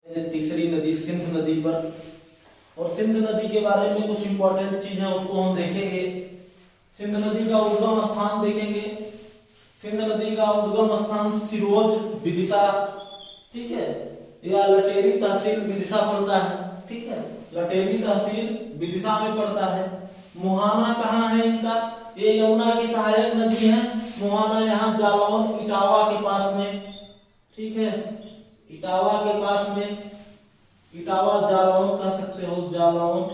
तीसरी नदी सिंध नदी पर, और सिंध नदी के बारे में कुछ इंपॉर्टेंट चीजें उसको हम देखेंगे। सिंध नदी का उद्गम स्थान देखेंगे। सिंध नदी का उद्गम स्थान सिरोज विदिशा, ठीक है, या लटेरी तहसील विदिशा पड़ता है, ठीक है, लटेरी तहसील विदिशा में पड़ता है। मुहाना कहाँ है इनका? ये यमुना की सहायक नदी है। मुहाना यहाँ जालौन इटावा के पास में, ठीक है, इटावा के पास में, इटावा जालौन कह सकते हो, जालौन,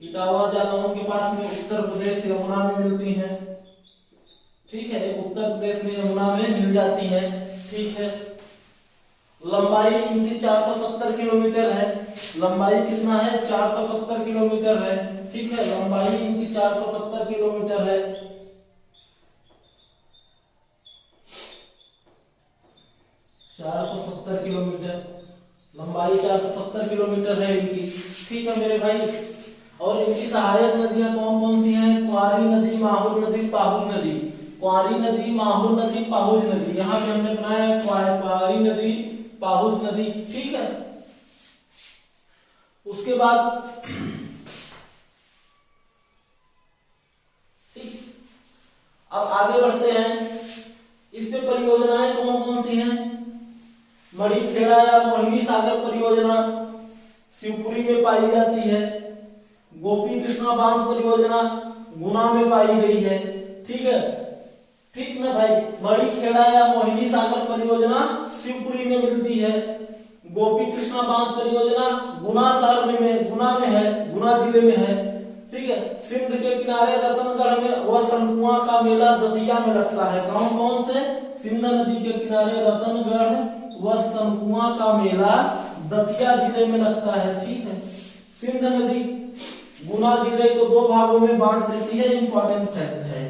इटावा जालौन के पास में उत्तर प्रदेश यमुना में मिलती है, ठीक है, उत्तर प्रदेश में यमुना में मिल जाती है, ठीक है। लंबाई इनकी 470 किलोमीटर है। लंबाई कितना है? 470 किलोमीटर है, ठीक है, लंबाई इनकी 470 किलोमीटर है। 470 किलोमीटर लंबाई, 470 किलोमीटर है इनकी, ठीक है मेरे भाई। और इनकी सहायक नदियां कौन कौन सी हैं? क्वारी नदी, माहुर नदी, पाहुज नदी। क्वारी नदी, माहुर नदी, पाहुज नदी, यहाँ पे हमने बनाया है क्वारी नदी, पाहुज नदी, ठीक है। उसके बाद ठीक, अब आगे बढ़ते हैं। इस पे परियोजनाएं कौन कौन सी हैं? मणिखेड़ा या मोहिनी सागर परियोजना शिवपुरी में पाई जाती है। गोपी कृष्णा बांध परियोजना गुना में पाई गई है, ठीक है, ठीक ना भाई। मणिखेड़ा या मोहिनी सागर परियोजना शिवपुरी में मिलती है। गोपी कृष्णा बांध परियोजना गुना शहर में, गुना में है, गुना जिले में है, ठीक है। सिंध के किनारे रतनगढ़ में व सनकुआ का मेला दतिया में लगता है। कौन कौन से? सिंध नदी के किनारे रतनगढ़ व सनकुआ का मेला दतिया जिले में लगता है, ठीक है। सिंध नदी गुना जिले को दो भागों में बांट देती है, इंपॉर्टेंट फैक्ट है,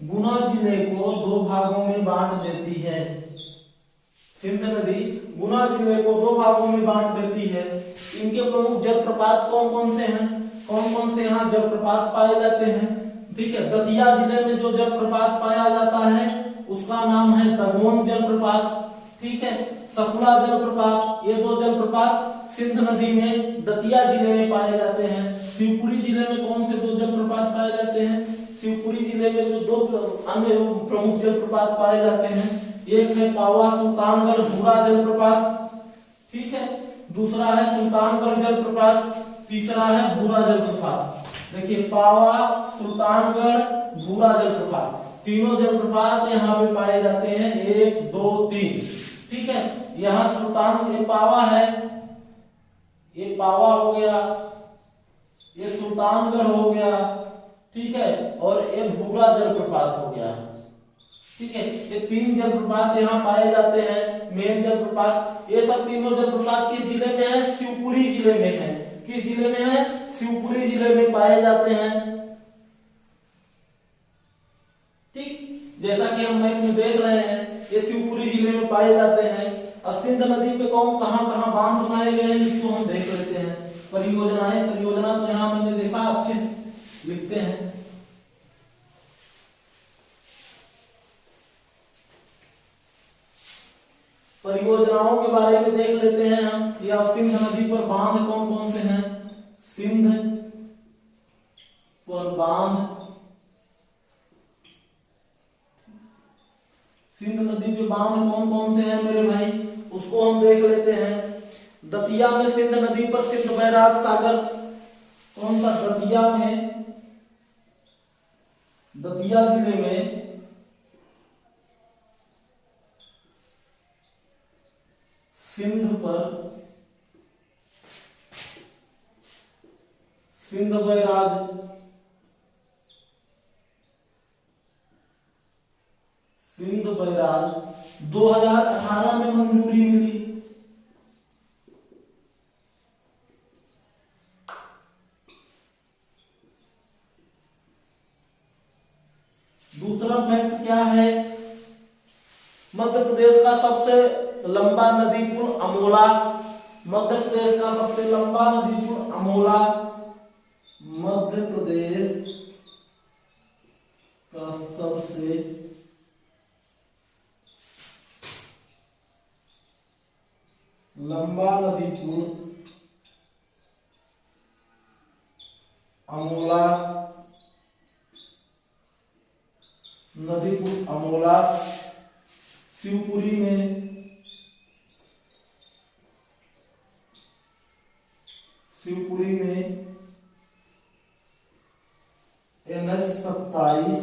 गुना जिले को दो भागों में बांट देती है। सिंध नदी गुना जिले को दो भागों में बांट देती है। इनके प्रमुख जलप्रपात कौन कौन से हैं? कौन कौन से यहाँ जलप्रपात पाए जाते हैं? ठीक है, दतिया जिले में जो जलप्रपात पाया जाता है उसका नाम है दमोन जलप्रपात, ठीक है, सकुला जलप्रपात। ये दो जलप्रपात सिंध नदी में दतिया जिले में पाए जाते हैं। शिवपुरी जिले में कौन से दो जलप्रपात पाए जाते हैं? शिवपुरी जिले में जो दो अन्य प्रमुख जलप्रपात पाए जाते हैं, एक है पावा सुल्तानगढ़ भूरा जलप्रपात, ठीक है, दूसरा है सुल्तानगढ़ जलप्रपात, तीसरा है भूरा जलप्रपात। देखिए, पावा, सुल्तानगढ़, भूरा जलप्रपात, तीनों जलप्रपात यहाँ पे पाए जाते हैं, 1 2 3, ठीक है। यहाँ सुल्तान, ये पावा है, ये पावा हो गया, ये सुल्तानगढ़ हो गया, ठीक है, और ये भूरा जलप्रपात हो गया, ठीक है। ये तीन जलप्रपात यहाँ पाए जाते हैं, मेन जलप्रपात। ये सब तीनों जलप्रपात किस जिले में है? शिवपुरी जिले में है। किस जिले में है? शिवपुरी जिले में पाए जाते हैं, ठीक। जैसा कि हम मैप में देख रहे हैं, ये शिवपुरी जिले में पाए जाते हैं। अब सिंध नदी पे कौन कहां कहां बांध बनाए गए हैं इसको हम देख लेते हैं। परियोजनाएं, परियोजना तो यहाँ मैंने देखा अच्छे से लिखते हैं। परियोजनाओं के बारे में देख लेते हैं हम। या सिंध नदी पर बांध कौन कौन से हैं? सिंध पर बांध, सिंध नदी पे बांध कौन कौन से हैं मेरे भाई, उसको हम देख लेते हैं। दतिया में सिंध नदी पर सिंध बैराज सागर, कौन सा? दतिया में, दतिया जिले में सिंध पर सिंध बैराज, सिंध बैराज 2018 में मंजूरी मिली। दूसरा फैक्ट क्या है? मध्य प्रदेश का सबसे लंबा नदी पुल अमोला, मध्य प्रदेश का सबसे लंबा नदी पुल अमोला, मध्य प्रदेश का सबसे लंबा नदी पुल अमोला नदी पुल अमोला शिवपुरी में NH-27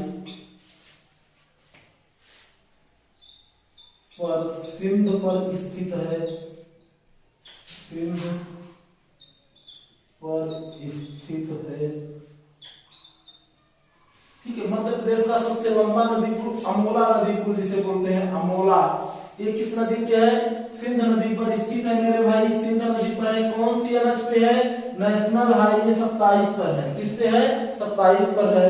पर सिंध पर स्थित है, सिंध पर स्थित है। ठीक है, मध्य प्रदेश का सबसे लंबा नदी पुल अमोला नदी पुल जिसे बोलते हैं अमोला, ये किस नदी पे है? सिंध नदी पर स्थित है मेरे भाई, सिंध नदी पर है। कौन सी NH पे है? नेशनल हाईवे 27 पर है। किस पे है? 27 पर है,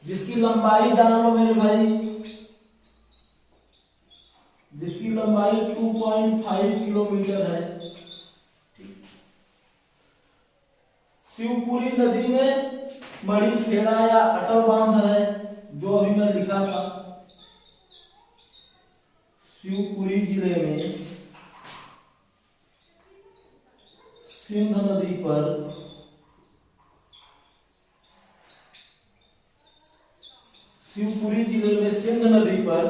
जिसकी लंबाई जान लो मेरे भाई, जिसकी लंबाई 2.5 किलोमीटर है। शिवपुरी नदी में मणिखेड़ा या अटल बांध है, जो अभी मैं लिखा था। शिवपुरी जिले में सिंध नदी पर शिवपुरी जिले में सिंध नदी पर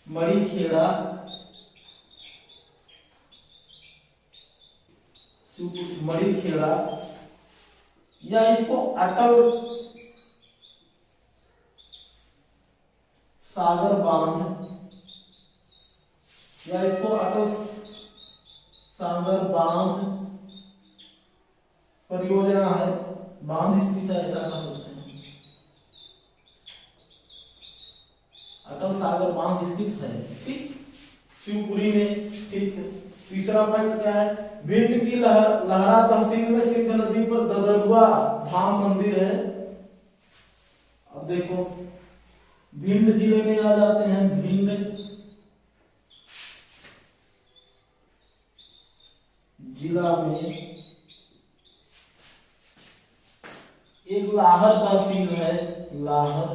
मणिखेड़ा या इसको अटल सागर बांध या इसको अटल सागर बांध परियोजना है, बांध स्थित है, ऐसा कह सकते हैं। अटल सागर बांध स्थित है, ठीक, शिवपुरी में। ठीक है, तीसरा पॉइंट क्या है? भिंड की लहरा तहसील में सिंध नदी पर ददरुआ धाम मंदिर है। अब देखो, भिंड जिले में आ जाते हैं, भिंड जिला में एक लाहर तहसील है, लाहर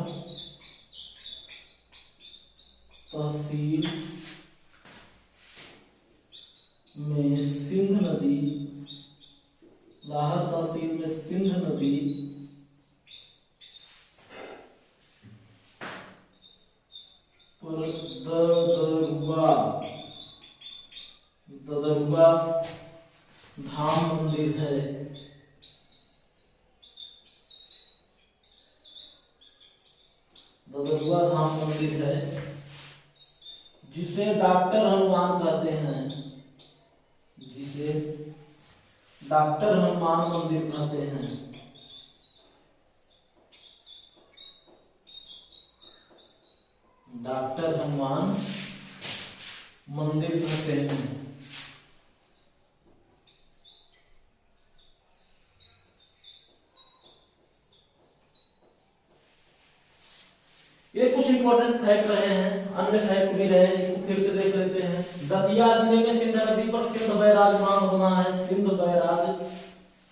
तहसील में सिंध नदी, लाहर तहसील में सिंध नदी पर ददरुआ धाम मंदिर है। ददरुआ धाम मंदिर है, जिसे डॉक्टर हनुमान कहते हैं, जिसे डॉक्टर हनुमान मंदिर कहते हैं। डॉक्टर हनुमान मंदिर कहते हैं। ये कुछ इंपॉर्टेंट फैक्ट रहे हैं, अन्य फैक्ट भी रहे हैं, इसको फिर से देख लेते हैं। दतिया जिले में सिंध नदी पर सिंध बैराज बांध बना है, सिंध बैराज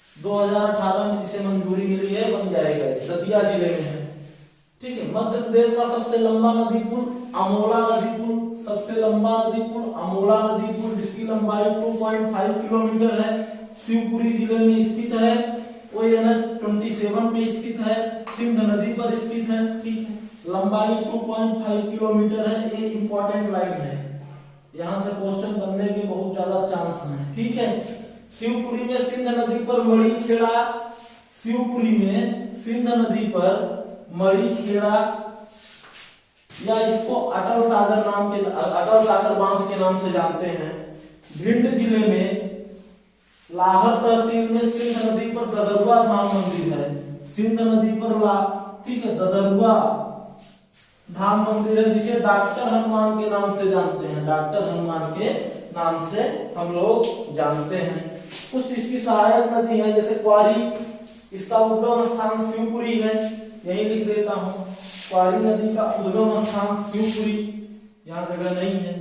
2018 में जिसे मंजूरी मिली है, बन जाएगा, दतिया जिले में है। ठीक है, मध्य प्रदेश का सबसे लंबा नदी पुल अमोला नदी पुल, सबसे लंबा नदी पुल अमोला नदी पुल, जिसकी लंबाई 2.5 किलोमीटर है, शिवपुरी जिले में स्थित है, वो NH-27 पे स्थित है, सिंध नदी पर स्थित है। ठीक है, लंबाई 2.5 किलोमीटर है, ये इंपॉर्टेंट लाइन है, यहाँ से क्वेश्चन बनने के बहुत ज्यादा चांस हैं। ठीक है, शिवपुरी में सिंध नदी पर मणिखेड़ा, शिवपुरी में सिंध नदी पर मणिखेड़ा या इसको अटल सागर नाम के, अटल सागर बांध के नाम से जानते हैं। भिंड जिले में लाहर तहसील में सिंध नदी पर ददरुआ धाम मंदिर है, सिंध नदी पर ठीक है, ददरुआ धाम मंदिर है, जिसे डॉक्टर हनुमान के नाम से जानते हैं, डॉक्टर हनुमान के नाम से हम लोग जानते हैं। कुछ इसकी सहायक नदी है, जैसे क्वारी, इसका उद्गम स्थान शिवपुरी है, यही लिख देता हूँ, क्वारी नदी का उद्गम स्थान शिवपुरी, यहाँ जगह नहीं है।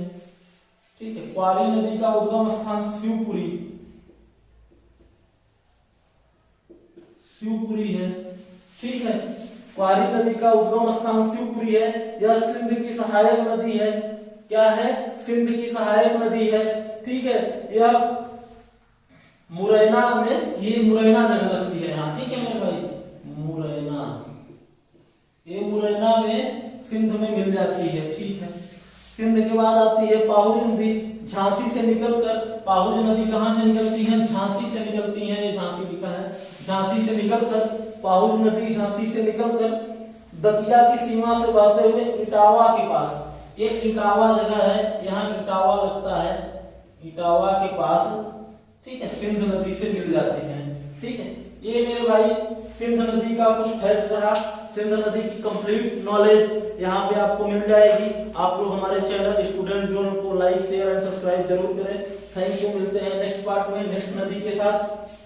ठीक है, क्वारी नदी का उद्गम स्थान शिवपुरी, शिवपुरी है। ठीक है, क्वारी नदी का उद्गम स्थान शिवपुरी है, यह सिंध की सहायक नदी है। क्या है, सिंध की सहायक नदी है। ठीक है, यह मुरैना में, ये मुरैना जगह लगती है यहाँ। ठीक है मेरे भाई, मुरैना, ये मुरैना में सिंध में मिल जाती है। ठीक है, सिंध के बाद आती है पाहुज नदी, झांसी से निकलकर। पाहुज नदी कहाँ से निकलती है, झांसी से निकलती है, ये झांसी लिखा है, झांसी से निकलकर, पाहुज नदी झांसी से निकलकर दतिया की सीमा से बहते हुए इटावा के पास, एक इटावा जगह है, यहाँ इटावा लगता है, इटावा के पास, ठीक है, सिंध नदी से मिल जाते हैं। ठीक है, ये मेरे भाई सिंध नदी का कुछ फैक्ट रहा। सिंध नदी की कंप्लीट नॉलेज यहाँ पे आपको मिल जाएगी। आप लोग हमारे चैनल स्टूडेंट जोन को लाइक शेयर एंड सब्सक्राइब जरूर करें। थैंक यू, मिलते हैं नेक्स्ट पार्ट में नेक्स्ट नदी के साथ।